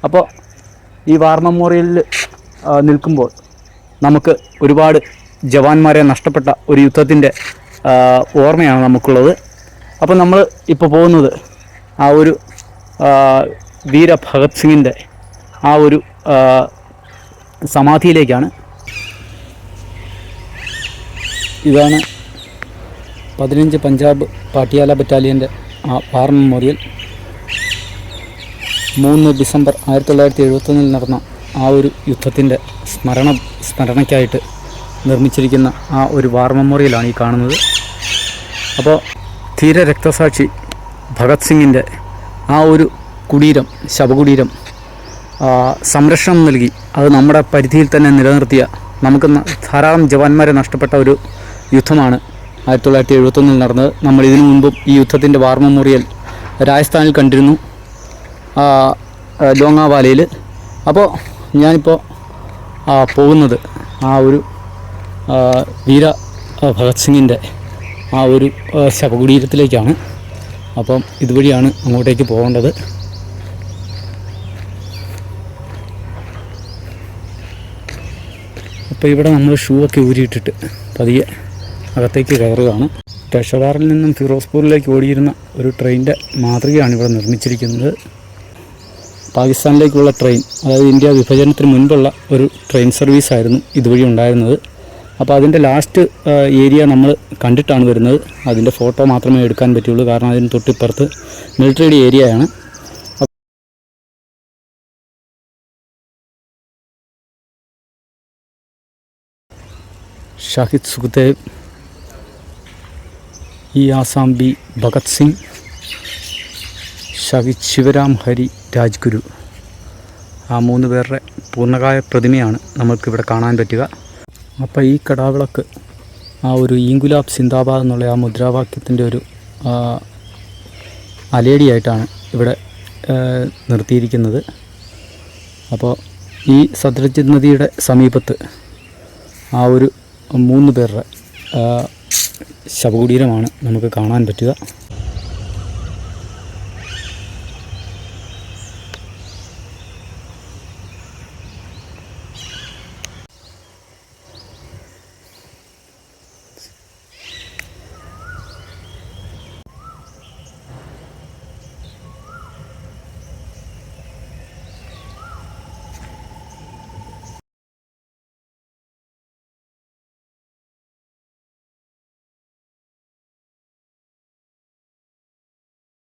അപ്പോൾ ഈ വാർ മെമ്മോറിയലിൽ നിൽക്കുമ്പോൾ നമുക്ക് ഒരുപാട് ജവാന്മാരെ നഷ്ടപ്പെട്ട ഒരു യുദ്ധത്തിൻ്റെ ഓർമ്മയാണ് നമുക്കുള്ളത്. അപ്പോൾ നമ്മൾ ഇപ്പോൾ പോകുന്നത് ആ ഒരു വീര ഭഗത് സിംഗിൻ്റെ ആ ഒരു സമാധിയിലേക്കാണ്. ഇതാണ് 15 പഞ്ചാബ് പാട്ടിയാല ബറ്റാലിയൻ്റെ ആ വാർ മെമ്മോറിയൽ. 3 ഡിസംബർ 1971 നടന്ന ആ ഒരു യുദ്ധത്തിൻ്റെ സ്മരണയ്ക്കായിട്ട് നിർമ്മിച്ചിരിക്കുന്ന ആ ഒരു വാർ മെമ്മോറിയലാണ് ഈ കാണുന്നത്. അപ്പോൾ ധീര രക്തസാക്ഷി ഭഗത് സിംഗിൻ്റെ ആ ഒരു കുടീരം, ശവകുടീരം സംരക്ഷണം നൽകി അത് നമ്മുടെ പരിധിയിൽ തന്നെ നിലനിർത്തിയ, നമുക്ക് ധാരാളം ജവാന്മാരെ നഷ്ടപ്പെട്ട ഒരു യുദ്ധമാണ് 1971 നടന്നത്. നമ്മൾ ഇതിനു മുമ്പും ഈ യുദ്ധത്തിൻ്റെ വാർ മെമ്മോറിയൽ രാജസ്ഥാനിൽ കണ്ടിരുന്നു, ലോങ്ങാവാലയിൽ. അപ്പോൾ ഞാനിപ്പോൾ പോകുന്നത് ആ ഒരു വീര ഭഗത് സിംഗിൻ്റെ ആ ഒരു ശവകുടീരത്തിലേക്കാണ്. അപ്പം ഇതുവഴിയാണ് അങ്ങോട്ടേക്ക് പോകേണ്ടത്. അപ്പോൾ ഇവിടെ നമ്മൾ ഷൂ ഒക്കെ ഊരിയിട്ടിട്ട് പതിയെ അകത്തേക്ക് കയറുകയാണ്. പെഷവാറിൽ നിന്നും ഫിറോസ്പൂരിലേക്ക് ഓടിയിരുന്ന ഒരു ട്രെയിനിൻ്റെ മാതൃകയാണ് ഇവിടെ നിർമ്മിച്ചിരിക്കുന്നത്. പാകിസ്ഥാനിലേക്കുള്ള ട്രെയിൻ, അതായത് ഇന്ത്യ വിഭജനത്തിന് മുൻപുള്ള ഒരു ട്രെയിൻ സർവീസായിരുന്നു ഇതുവഴി ഉണ്ടായിരുന്നത്. അപ്പോൾ അതിൻ്റെ ലാസ്റ്റ് ഏരിയ നമ്മൾ കണ്ടിട്ടാണ് വരുന്നത്. അതിൻ്റെ ഫോട്ടോ മാത്രമേ എടുക്കാൻ പറ്റുള്ളൂ, കാരണം അതിന് തൊട്ടിപ്പുറത്ത് മിലിറ്ററിയുടെ ഏരിയയാണ്. ഷാഹിദ് സുഖ്ദേവ്, ഇ ആസാം ബി ഭഗത് സിംഗ്, ഷഹീദ് ശിവരാം ഹരി രാജ്ഗുരു, ആ 3 പേരുടെ പൂർണ്ണകായ പ്രതിമയാണ് നമ്മൾക്കിവിടെ കാണാൻ പറ്റുക. അപ്പോൾ ഈ കടാവിളക്ക് ആ ഒരു ഇൻകുലാബ് സിന്ദാബാദ് എന്നുള്ള ആ മുദ്രാവാക്യത്തിൻ്റെ ഒരു അലേടിയായിട്ടാണ് ഇവിടെ നിർത്തിയിരിക്കുന്നത്. അപ്പോൾ ഈ സത്ലജ് നദിയുടെ സമീപത്ത് ആ ഒരു 3 പേരുടെ ശവകുടീരമാണ് നമുക്ക് കാണാൻ പറ്റുക.